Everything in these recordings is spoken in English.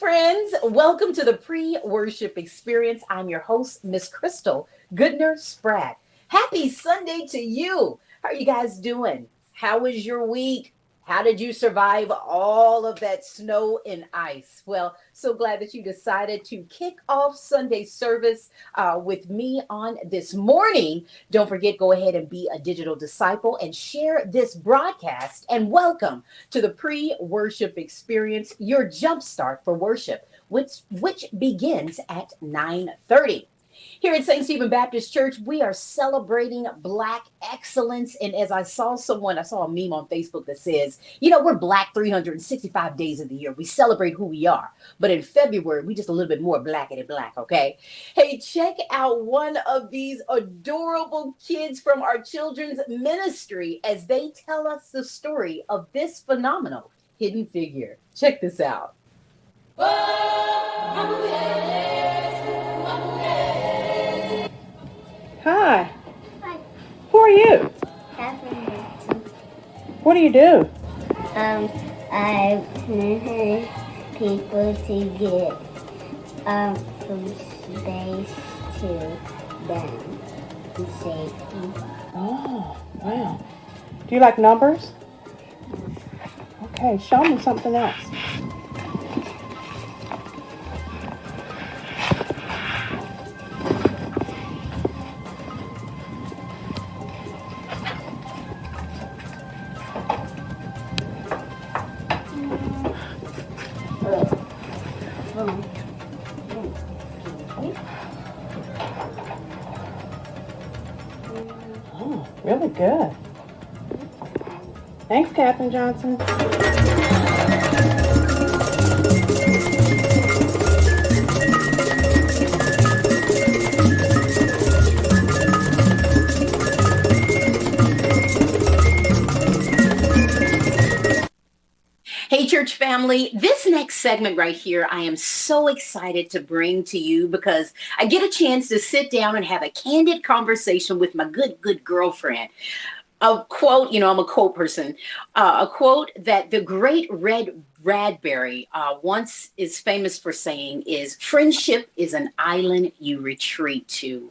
friends. Welcome to the pre-worship experience. I'm your host, Miss Krystal Goodner-Spratt. Happy Sunday to you. How are you guys doing? How was your week? How did you survive all of that snow and ice? Well, so glad that you decided to kick off Sunday service with me on this morning. Don't forget, go ahead and be a digital disciple and share this broadcast. And welcome to the pre-worship experience, your jumpstart for worship, which begins at 9:30. Here at St. Stephen Baptist Church, we are celebrating Black excellence. And as I saw a meme on Facebook that says, we're Black 365 days of the year. We celebrate who we are. But in February, we just a little bit more blackety black, okay? Hey, check out one of these adorable kids from our children's ministry as they tell us the story of this phenomenal hidden figure. Check this out. Hi. Hi. Who are you? Catherine. What do you do? I train people to get from space to them in safety. Oh, wow. Do you like numbers? Okay, show me something else. Oh, really good. Thanks, Catherine Johnson. Hey, church family, this next segment right here, I am so excited to bring to you because I get a chance to sit down and have a candid conversation with my good girlfriend. A quote, I'm a quote person, a quote that the great Red Bradbury once is famous for saying is, friendship is an island you retreat to.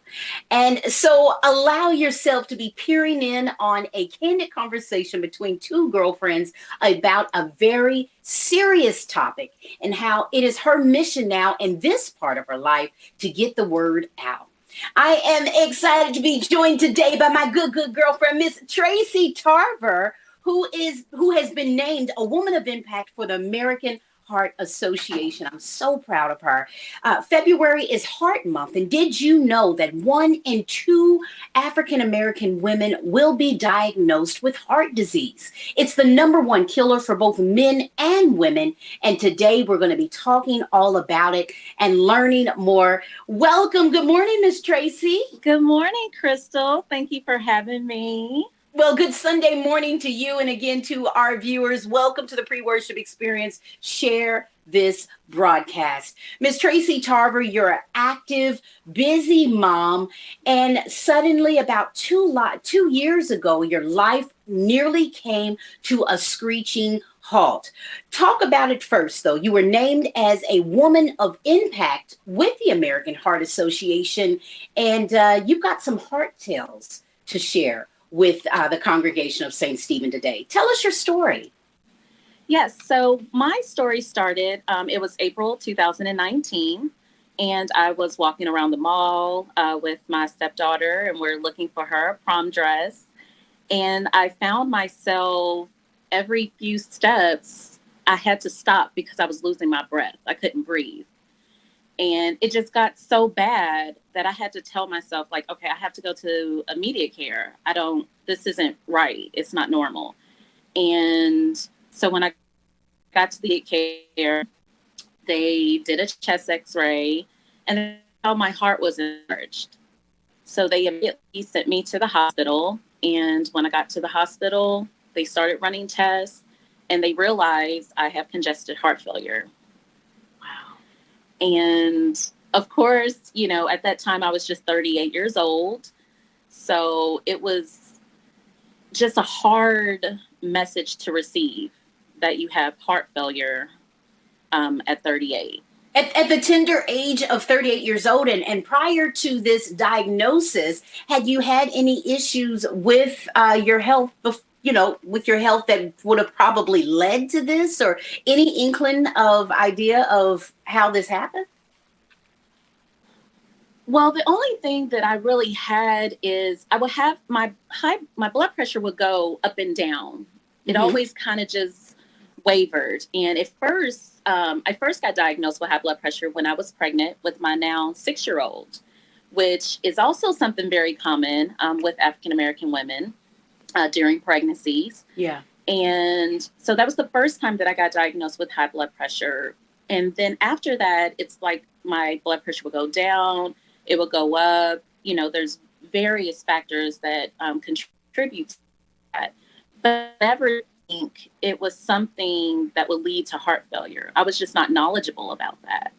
And so allow yourself to be peering in on a candid conversation between two girlfriends about a very serious topic and how it is her mission now in this part of her life to get the word out. I am excited to be joined today by my good girlfriend, Miss Tracy Tarver, who has been named a Woman of Impact for the American Heart Association. I'm so proud of her. February is Heart Month, and did you know that 1 in 2 African American women will be diagnosed with heart disease? It's the #1 killer for both men and women, and today we're going to be talking all about it and learning more. Welcome. Good morning, Miss Tracy. Good morning, Krystal. Thank you for having me. Well, good Sunday morning to you. And again, to our viewers, welcome to the pre-worship experience. Share this broadcast. Miss Tracy Tarver, you're an active, busy mom. And suddenly about 2 years ago, your life nearly came to a screeching halt. Talk about it first, though. You were named as a Woman of Impact with the American Heart Association. And you've got some heart tales to share with the congregation of St. Stephen today. Tell us your story. Yes, so my story started, it was April 2019, and I was walking around the mall with my stepdaughter, and we're looking for her prom dress. And I found myself every few steps, I had to stop because I was losing my breath. I couldn't breathe. And it just got so bad that I had to tell myself, like, okay, I have to go to immediate care. This isn't right. It's not normal. And so when I got to the care, they did a chest x-ray and they found my heart was enlarged. So they immediately sent me to the hospital. And when I got to the hospital, they started running tests and they realized I have congested heart failure. And of course, at that time I was just 38 years old. So it was just a hard message to receive that you have heart failure at 38. At the tender age of 38 years old, and prior to this diagnosis, had you had any issues with your health, with your health that would have probably led to this, or any inkling of idea of how this happened? Well, the only thing that I really had is I would have my blood pressure would go up and down. It Mm-hmm. always kind of just wavered. And at first, I first got diagnosed with high blood pressure when I was pregnant with my now 6-year-old, which is also something very common with African American women during pregnancies. Yeah. And so that was the first time that I got diagnosed with high blood pressure. And then after that, it's like my blood pressure would go down, it will go up. There's various factors that contribute to that. But I never think it was something that would lead to heart failure. I was just not knowledgeable about that.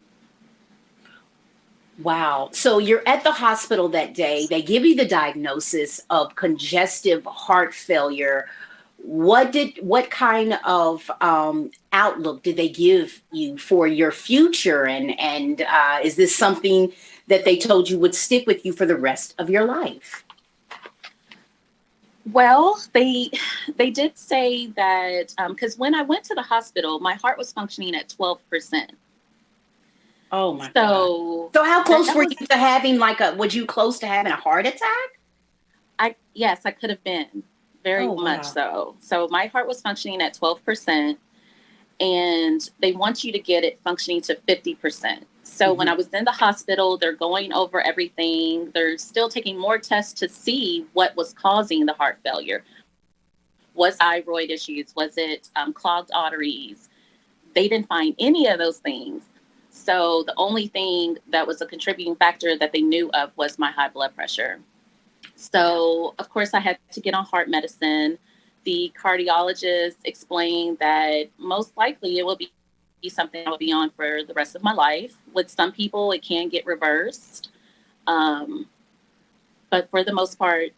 Wow. So you're at the hospital that day. They give you the diagnosis of congestive heart failure. What kind of outlook did they give you for your future? And is this something that they told you would stick with you for the rest of your life? Well, they did say that because when I went to the hospital, my heart was functioning at 12%. Oh my God. So how close that were was, you to having would you close to having a heart attack? yes, I could have been very Oh, much wow. so. So my heart was functioning at 12%, and they want you to get it functioning to 50%. So when I was in the hospital, they're going over everything. They're still taking more tests to see what was causing the heart failure. Was thyroid issues? Was it clogged arteries? They didn't find any of those things. So the only thing that was a contributing factor that they knew of was my high blood pressure. So, of course, I had to get on heart medicine. The cardiologist explained that most likely it will be something I will be on for the rest of my life. With some people, it can get reversed. But for the most part,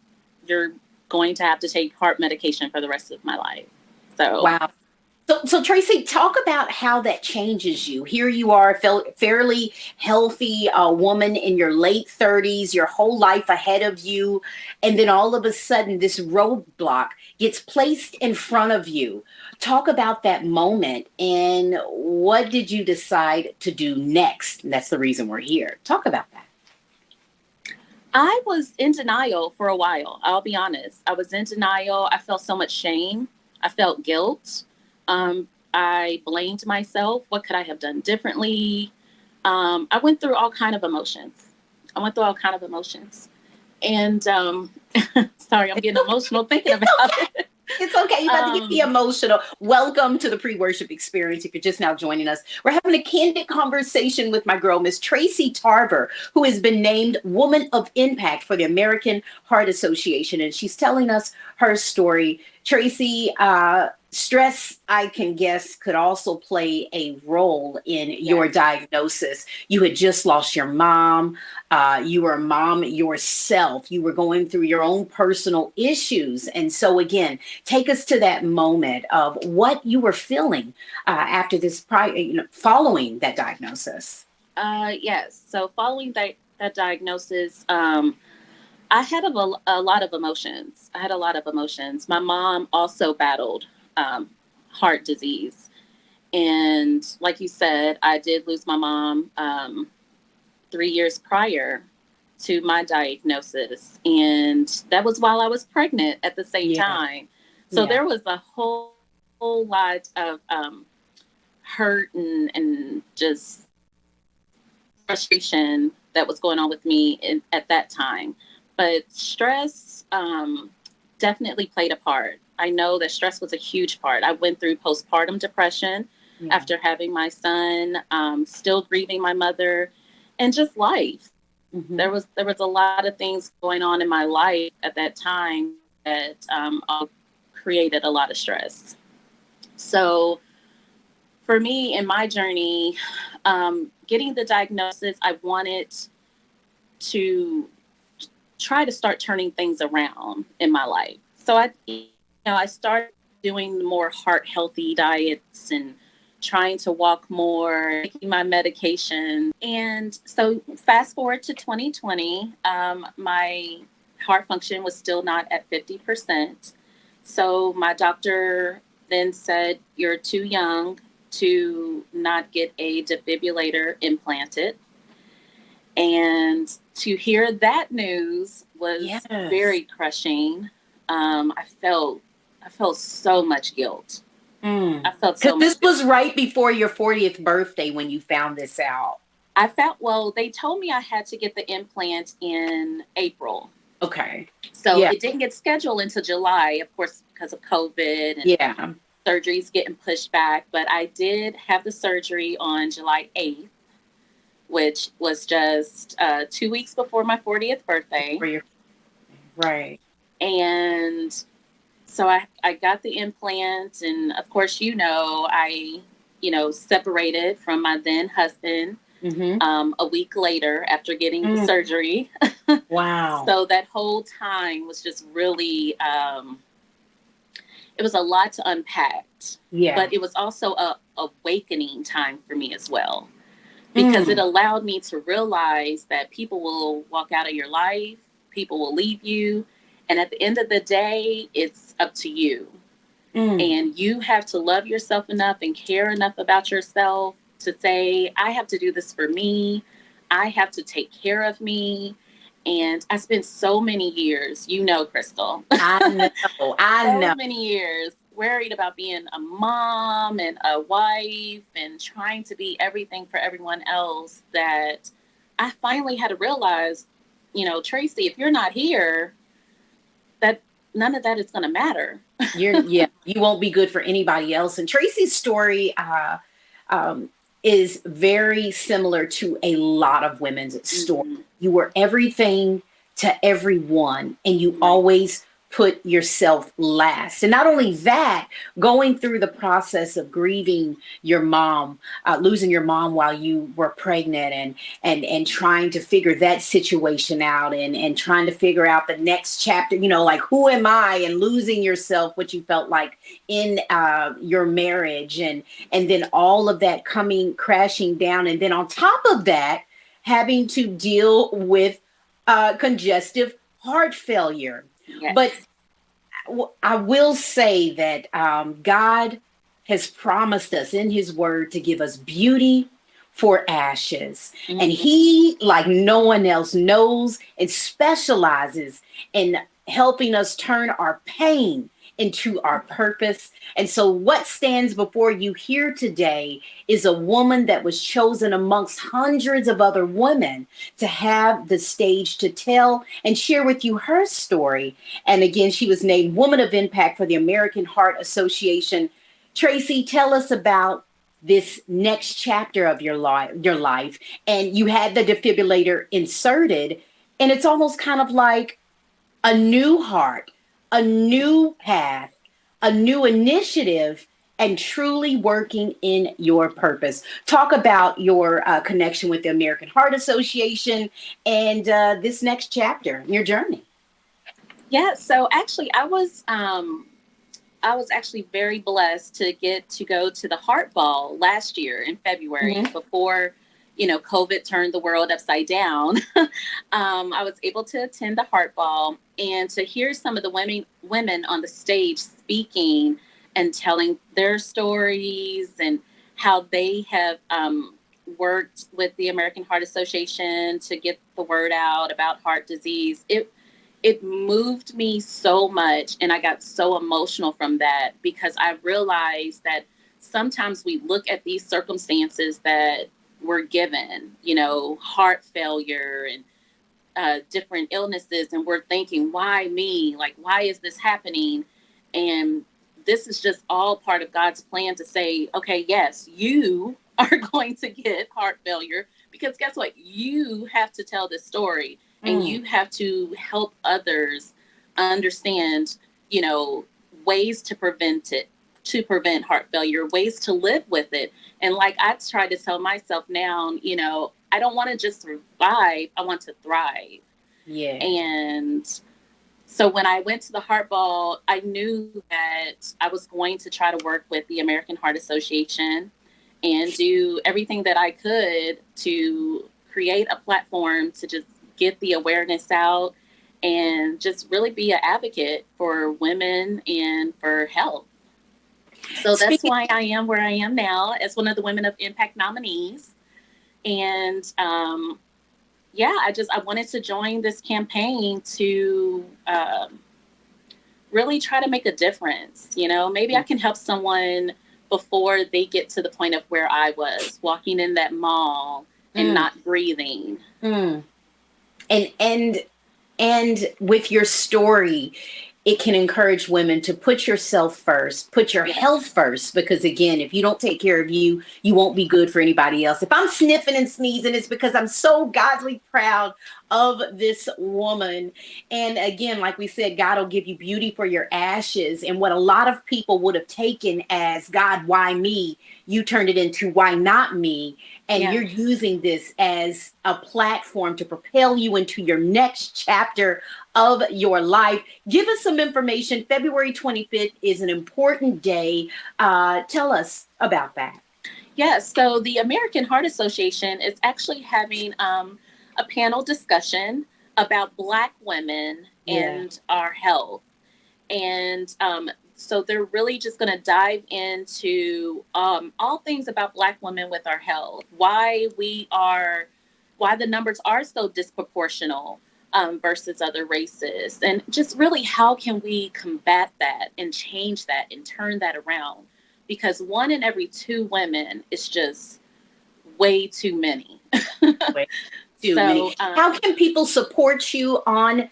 you're going to have to take heart medication for the rest of my life. So, Wow. So Tracy, talk about how that changes you. Here you are, fairly healthy woman in your late 30s, your whole life ahead of you, and then all of a sudden this roadblock gets placed in front of you. Talk about that moment and what did you decide to do next? And that's the reason we're here. Talk about that. I was in denial for a while. I'll be honest. I was in denial. I felt so much shame. I felt guilt. I blamed myself. What could I have done differently? I went through all kind of emotions. And sorry, I'm getting emotional thinking about it. It's okay. You're about to get me emotional. Welcome to the pre-worship experience. If you're just now joining us, we're having a candid conversation with my girl, Miss Tracy Tarver, who has been named Woman of Impact for the American Heart Association. And she's telling us her story. Tracy, stress, I can guess, could also play a role in your diagnosis. You had just lost your mom. You were a mom yourself. You were going through your own personal issues. And so, again, take us to that moment of what you were feeling after this, following that diagnosis. Yes. So following that diagnosis, I had a lot of emotions. My mom also battled heart disease. And like you said, I did lose my mom 3 years prior to my diagnosis. And that was while I was pregnant at the same time. So there was a whole lot of hurt and just frustration that was going on with me at that time. But stress definitely played a part. I know that stress was a huge part. I went through postpartum depression after having my son, still grieving my mother, and just life. There was a lot of things going on in my life at that time that created a lot of stress. So for me in my journey, getting the diagnosis, I wanted to try to start turning things around in my life. So I started doing more heart healthy diets and trying to walk more, taking my medication. And so fast forward to 2020, my heart function was still not at 50%. So my doctor then said, you're too young to not get a defibrillator implanted. And to hear that news was Yes. very crushing. I felt so much guilt. I felt so Because much this guilt. was right before your 40th birthday when you found this out. I felt, well, they told me I had to get the implant in April. Okay. So Yeah. it didn't get scheduled until July, of course, because of COVID and Yeah. surgeries getting pushed back. But I did have the surgery on July 8th, which was just 2 weeks before my 40th birthday. Right. And so I got the implant. And of course, I separated from my then husband a week later after getting the surgery. Wow. So that whole time was just really, it was a lot to unpack. Yeah. But it was also a awakening time for me as well, because it allowed me to realize that people will walk out of your life, people will leave you, and at the end of the day, it's up to you. And you have to love yourself enough and care enough about yourself to say, I have to do this for me. I have to take care of me. And I spent so many years, Krystal. I know. So many years worried about being a mom and a wife and trying to be everything for everyone else, that I finally had to realize, Tracy, if you're not here, that none of that is going to matter. You won't be good for anybody else. And Tracy's story is very similar to a lot of women's story. You were everything to everyone, and you always put yourself last. And not only that, going through the process of grieving your mom, losing your mom while you were pregnant, and trying to figure that situation out, and trying to figure out the next chapter, like, who am I, and losing yourself, what you felt like in your marriage, and then all of that coming crashing down. And then on top of that, having to deal with congestive heart failure. Yes. But I will say that God has promised us in his word to give us beauty for ashes. And he, like no one else, knows and specializes in helping us turn our pain into our purpose. And so what stands before you here today is a woman that was chosen amongst hundreds of other women to have the stage to tell and share with you her story. And again, she was named Woman of Impact for the American Heart Association. Tracy, tell us about this next chapter of your life. And you had the defibrillator inserted, and it's almost kind of like a new heart, a new path, a new initiative, and truly working in your purpose. Talk about your connection with the American Heart Association and this next chapter in your journey. Yeah, so actually I was actually very blessed to get to go to the Heart Ball last year in February, before COVID turned the world upside down. I was able to attend the Heart Ball and to hear some of the women on the stage speaking and telling their stories and how they have worked with the American Heart Association to get the word out about heart disease. It moved me so much, and I got so emotional from that, because I realized that sometimes we look at these circumstances that we're given, heart failure and different illnesses, and we're thinking, why me? Like, why is this happening? And this is just all part of God's plan to say, okay, yes, you are going to get heart failure, because guess what? You have to tell this story. And you have to help others understand, ways to prevent heart failure, ways to live with it. And like I try to tell myself now, I don't want to just survive, I want to thrive. Yeah. And so when I went to the Heart Ball, I knew that I was going to try to work with the American Heart Association. and do everything that I could to create a platform to just get the awareness out and just really be an advocate for women and for health. So that's Speaking, why I am where I am now as one of the Women of Impact nominees. And yeah, I wanted to join this campaign to really try to make a difference. You know, maybe I can help someone before they get to the point of where I was, walking in that mall and not breathing. mm. And with your story, it can encourage women to put yourself first, put your Yes. health first, because again, if you don't take care of you, you won't be good for anybody else. If I'm sniffing and sneezing, it's because I'm so godly proud of this woman. And again, like we said, God will give you beauty for your ashes. And what a lot of people would have taken as, God, why me? You turned it into, why not me? And Yeah. you're using this as a platform to propel you into your next chapter of your life. Give us some information. February 25th is an important day. Tell us about that. Yes. So the American Heart Association is actually having a panel discussion about Black women Yeah. and our health. And so they're really just going to dive into all things about Black women with our health, why the numbers are so disproportional versus other races, and just really how can we combat that and change that and turn that around, because 1 in every 2 women is just way too many. Way too So many. How can people support you on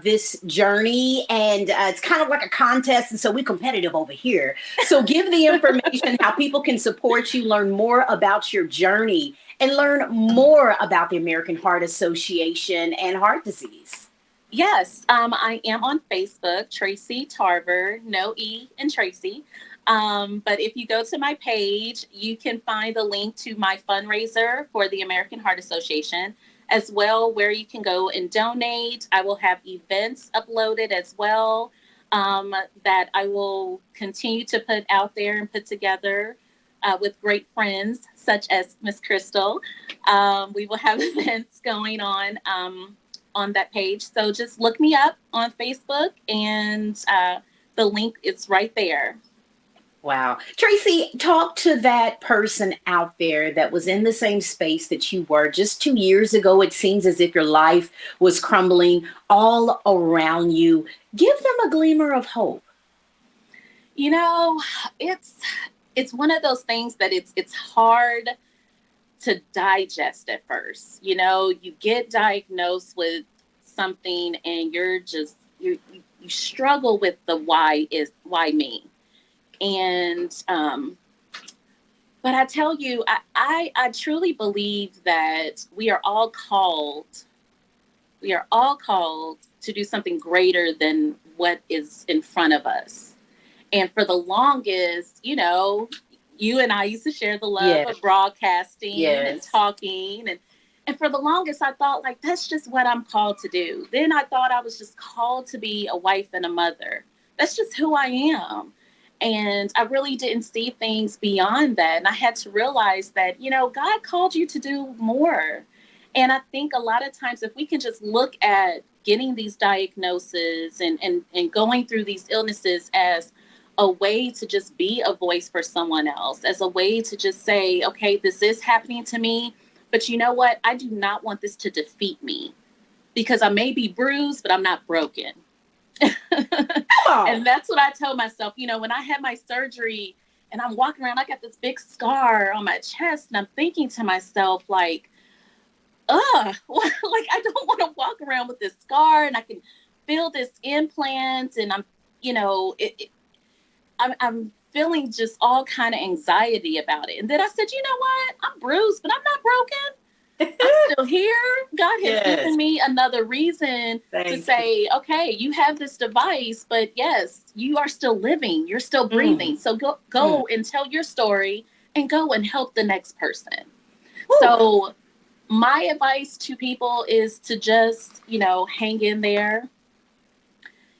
this journey? And it's kind of like a contest, and so we're competitive over here. So give the information how people can support you, learn more about your journey, and learn more about the American Heart Association and heart disease. yes, I am on Facebook, Tracy Tarver, no E in Tracy. But if you go to my page, you can find the link to my fundraiser for the American Heart Association, as well, where you can go and donate. I will have events uploaded as well, that I will continue to put out there and put together with great friends such as Miss Krystal. We will have events going on that page. So just look me up on Facebook, and the link is right there. Wow. Tracy, talk to that person out there that was in the same space that you were just 2 years ago. It seems as if your life was crumbling all around you. Give them a glimmer of hope. You know, it's one of those things that it's hard to digest at first. You know, you get diagnosed with something and you struggle with the why me. And but I tell you, I truly believe that we are all called to do something greater than what is in front of us. And for the longest, you know, you and I used to share the love Yes. of broadcasting and Yes. talking, and for the longest I thought, like, that's just what I'm called to do. Then I thought I was just called to be a wife and a mother. That's just who I am. And I really didn't see things beyond that. And I had to realize that, you know, God called you to do more. And I think a lot of times, if we can just look at getting these diagnoses and going through these illnesses as a way to just be a voice for someone else, as a way to just say, okay, this is happening to me, but you know what? I do not want this to defeat me, because I may be bruised, but I'm not broken. Oh, And that's what I told myself. You know, when I had my surgery and I'm walking around, I got this big scar on my chest, and I'm thinking to myself, like, ugh, like, I don't want to walk around with this scar, and I can feel this implant, and I'm, you know, I'm feeling just all kind of anxiety about it. And then I said, you know what? I'm bruised, but I'm not broken. I'm still here. God has yes. given me another reason to Thank say, okay, you have this device, but yes, you are still living. You're still breathing. So go and tell your story and go and help the next person. Woo. So my advice to people is to just, you know, hang in there.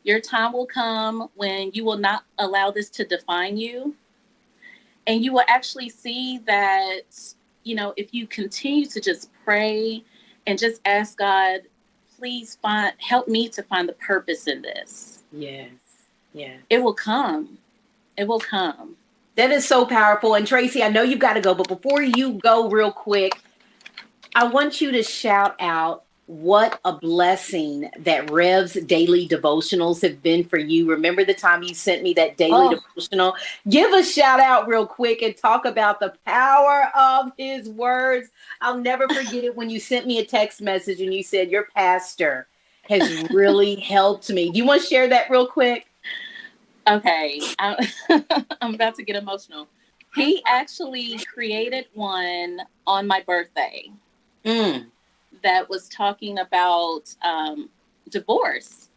Your time will come when you will not allow this to define you. And you will actually see that, if you continue to just pray and just ask God, please help me to find the purpose in this. Yes. Yeah. It will come. It will come. That is so powerful. And Tracy, I know you've got to go, but before you go real quick, I want you to shout out what a blessing that Rev's daily devotionals have been for you. Remember the time you sent me that daily devotional? Give a shout out real quick and talk about the power of his words. I'll never forget it when you sent me a text message and you said, your pastor has really helped me. Do you want to share that real quick? Okay. I'm about to get emotional. He actually created one on my birthday. That was talking about divorce.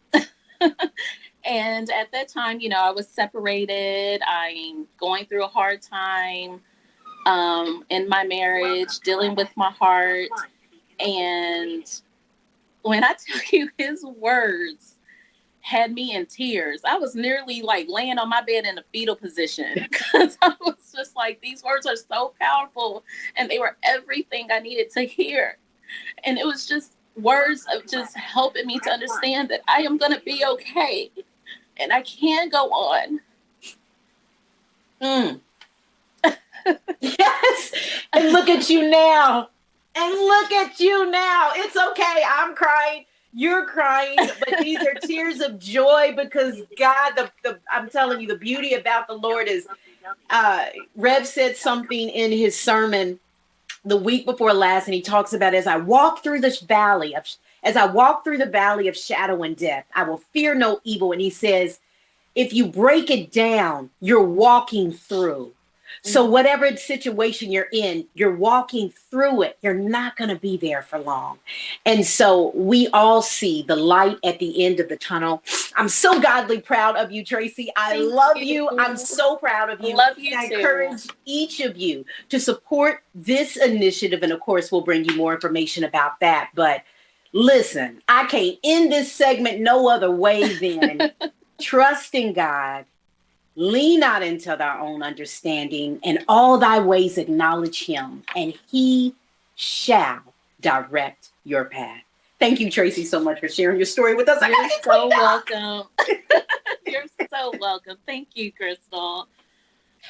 And at that time, I was separated. I'm going through a hard time in my marriage, dealing with my heart. And when I tell you, his words had me in tears. I was nearly like laying on my bed in a fetal position because I was just like, these words are so powerful, and they were everything I needed to hear. And it was just words of just helping me to understand that I am going to be okay and I can go on. Yes. And look at you now. It's okay. I'm crying. You're crying, but these are tears of joy because God, I'm telling you, the beauty about the Lord is, Rev said something in his sermon the week before last, and he talks about, as I walk through the valley of shadow and death, I will fear no evil. And he says, if you break it down, you're walking through. So whatever situation you're in, you're walking through it. You're not going to be there for long. And so we all see the light at the end of the tunnel. I'm so godly proud of you, Tracy. I love you. I'm so proud of you. Love you too. I too. encourage each of you to support this initiative. And of course, we'll bring you more information about that. But listen, I can't end this segment no other way than trusting God. Lean not into thy own understanding, and all thy ways acknowledge him, and he shall direct your path. Thank you, Tracy, so much for sharing your story with us. You're so welcome. You're so welcome. Thank you, Krystal.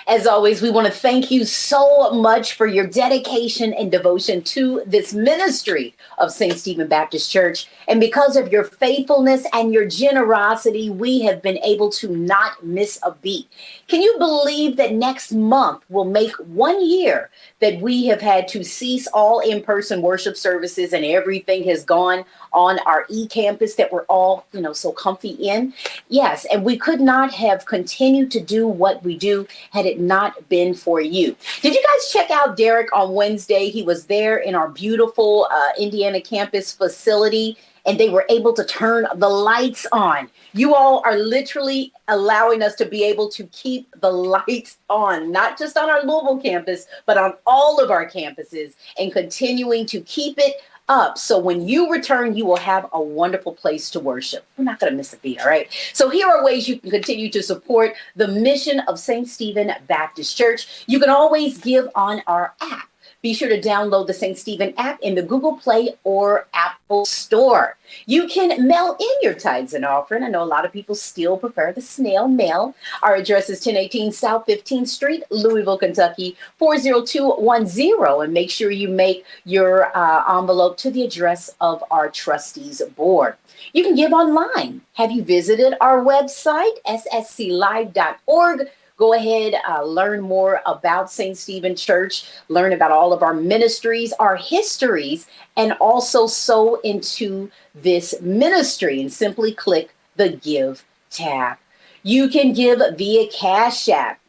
As always, we want to thank you so much for your dedication and devotion to this ministry of St. Stephen Baptist Church. And because of your faithfulness and your generosity, we have been able to not miss a beat. Can you believe that next month will make 1 year that we have had to cease all in-person worship services and everything has gone on our e-campus that we're all, so comfy in? Yes, and we could not have continued to do what we do had it not been for you. Did you guys check out Derek on Wednesday? He was there in our beautiful Indiana campus facility, and they were able to turn the lights on. You all are literally allowing us to be able to keep the lights on, not just on our Louisville campus, but on all of our campuses, and continuing to keep it up. So when you return, you will have a wonderful place to worship. We're not going to miss a beat, all right? So here are ways you can continue to support the mission of St. Stephen Baptist Church. You can always give on our app. Be sure to download the St. Stephen app in the Google Play or Apple Store. You can mail in your tithes and offering. I know a lot of people still prefer the snail mail. Our address is 1018 South 15th Street, Louisville, Kentucky, 40210. And make sure you make your envelope to the address of our trustees board. You can give online. Have you visited our website, ssclive.org? Go ahead, learn more about St. Stephen Church, learn about all of our ministries, our histories, and also sow into this ministry, and simply click the Give tab. You can give via Cash App.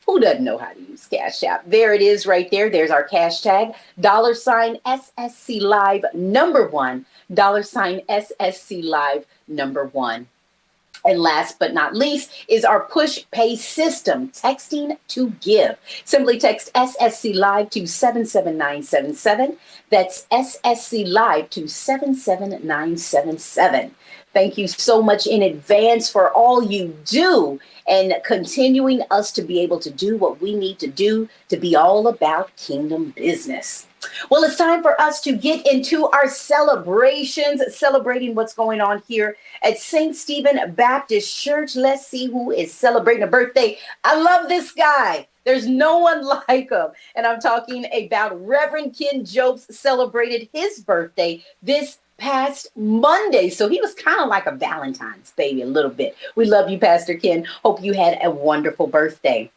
Who doesn't know how to use Cash App? There it is right there. There's our cash tag, $SSC Live #1, $SSC Live #1. And last but not least is our push pay system, texting to give. Simply text SSC Live to 77977. That's SSC Live to 77977. Thank you so much in advance for all you do and continuing us to be able to do what we need to do to be all about kingdom business. Well, it's time for us to get into our celebrations, celebrating what's going on here at St. Stephen Baptist Church. Let's see who is celebrating a birthday. I love this guy. There's no one like him. And I'm talking about Reverend Ken Jobes celebrated his birthday this past Monday. So he was kind of like a Valentine's baby a little bit. We love you, Pastor Ken. Hope you had a wonderful birthday.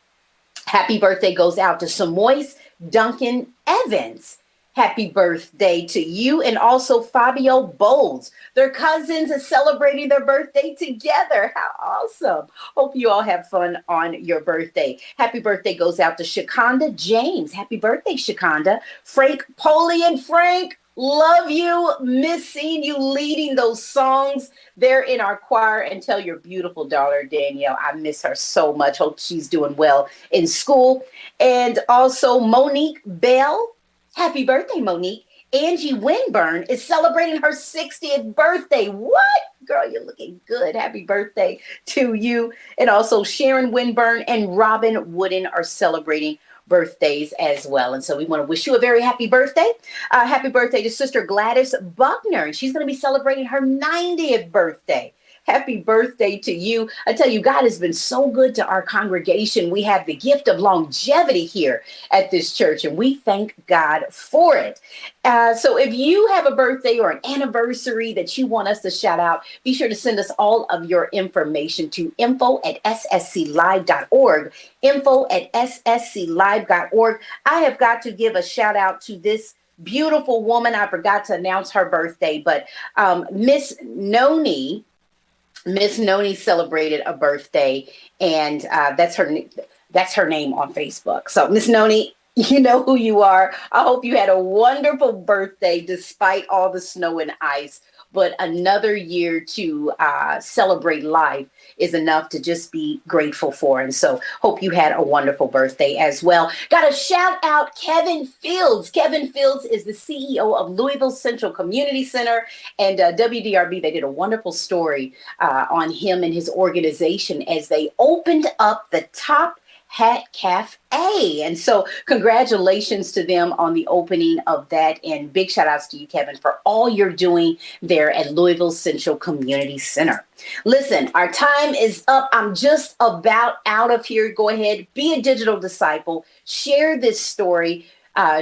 Happy birthday goes out to Samois Duncan Evans. Happy birthday to you, and also Fabio Bowles. Their cousins are celebrating their birthday together. How awesome. Hope you all have fun on your birthday. Happy birthday goes out to Shakonda James. Happy birthday, Shakonda. Frank Poley and Frank, love you. Miss seeing you leading those songs there in our choir, and tell your beautiful daughter, Danielle, I miss her so much. Hope she's doing well in school. And also Monique Bell. Happy birthday, Monique. Angie Winburn is celebrating her 60th birthday. What? Girl, you're looking good. Happy birthday to you. And also Sharon Winburn and Robin Wooden are celebrating birthdays as well. And so we want to wish you a very happy birthday. Happy birthday to Sister Gladys Buckner. And she's going to be celebrating her 90th birthday. Happy birthday to you. I tell you, God has been so good to our congregation. We have the gift of longevity here at this church, and we thank God for it. So if you have a birthday or an anniversary that you want us to shout out, be sure to send us all of your information to info@ssclive.org, info@ssclive.org. I have got to give a shout out to this beautiful woman. I forgot to announce her birthday, but Miss Noni celebrated a birthday, and that's her name on Facebook. So Miss Noni, you know who you are. I hope you had a wonderful birthday despite all the snow and ice. But another year to celebrate life is enough to just be grateful for. And so hope you had a wonderful birthday as well. Got to shout out Kevin Fields. Kevin Fields is the CEO of Louisville Central Community Center, and WDRB, they did a wonderful story on him and his organization as they opened up the Top Hat Cafe. And so congratulations to them on the opening of that, and big shout outs to you, Kevin, for all you're doing there at Louisville Central Community Center. Listen, our time is up. I'm just about out of here. Go ahead, be a digital disciple, share this story.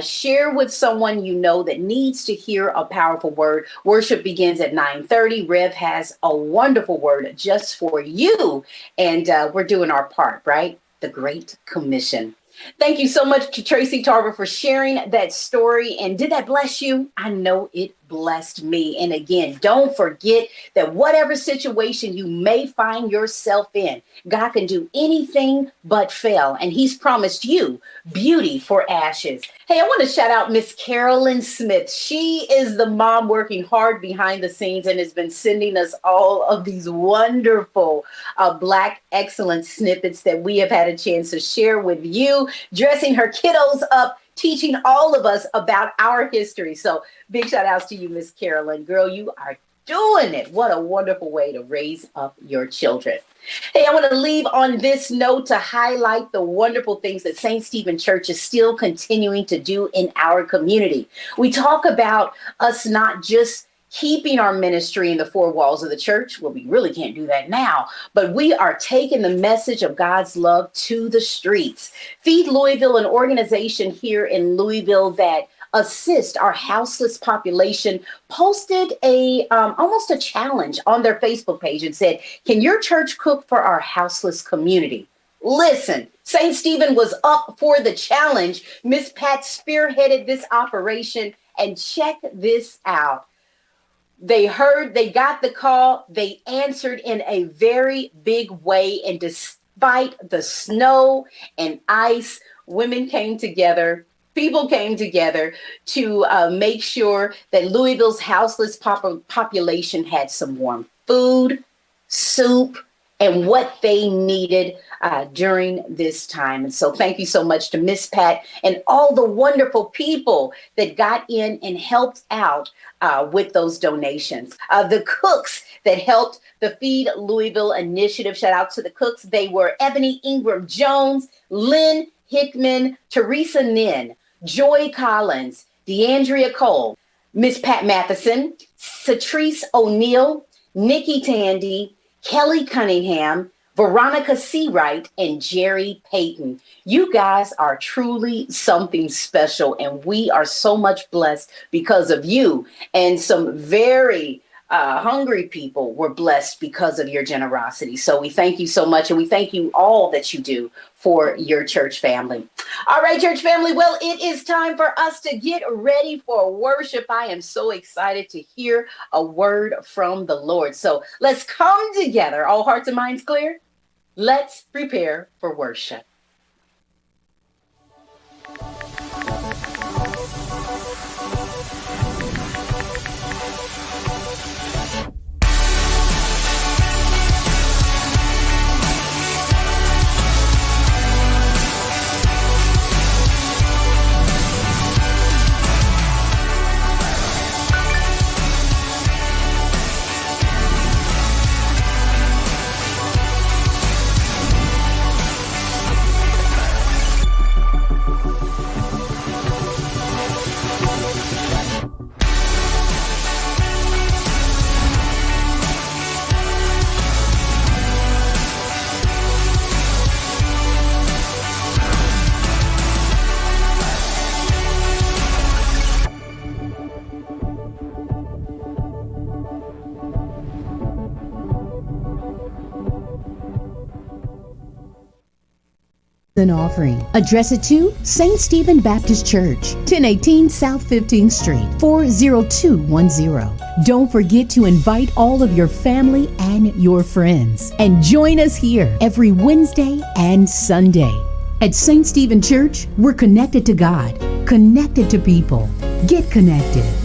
Share with someone you know that needs to hear a powerful word. Worship begins at 9:30. Rev has a wonderful word just for you, and we're doing our part, right? The Great Commission. Thank you so much to Tracy Tarver for sharing that story. And did that bless you? I know it blessed me. And again, don't forget that whatever situation you may find yourself in, God can do anything but fail. And he's promised you beauty for ashes. Hey, I want to shout out Miss Carolyn Smith. She is the mom working hard behind the scenes and has been sending us all of these wonderful Black excellence snippets that we have had a chance to share with you, dressing her kiddos up, teaching all of us about our history. So big shout outs to you, Miss Carolyn. Girl, you are doing it. What a wonderful way to raise up your children. Hey, I want to leave on this note to highlight the wonderful things that St. Stephen Church is still continuing to do in our community. We talk about us not just keeping our ministry in the four walls of the church. Well, we really can't do that now, but we are taking the message of God's love to the streets. Feed Louisville, an organization here in Louisville that assist our houseless population, posted almost a challenge on their Facebook page and said, can your church cook for our houseless community? Listen, St. Stephen was up for the challenge. Miss Pat spearheaded this operation, and check this out. They got the call, they answered in a very big way, and despite the snow and ice, women came together, people came together to make sure that Louisville's houseless population had some warm food, soup, and what they needed during this time. And so thank you so much to Miss Pat and all the wonderful people that got in and helped out with those donations. The cooks that helped the Feed Louisville initiative, shout out to the cooks. They were Ebony Ingram Jones, Lynn Hickman, Teresa Nin, Joy Collins, DeAndrea Cole, Miss Pat Matheson, Satrice O'Neill, Nikki Tandy, Kelly Cunningham, Veronica Seawright, and Jerry Payton. You guys are truly something special, and we are so much blessed because of you. And some very hungry people were blessed because of your generosity. So we thank you so much, and we thank you all that you do for your church family. All right, church family. Well, it is time for us to get ready for worship. I am so excited to hear a word from the Lord. So let's come together. All hearts and minds clear? Let's prepare for worship. An offering. Address it to St. Stephen Baptist Church, 1018 South 15th Street, 40210. Don't forget to invite all of your family and your friends, and join us here every Wednesday and Sunday. At St. Stephen Church, we're connected to God, connected to people. Get connected.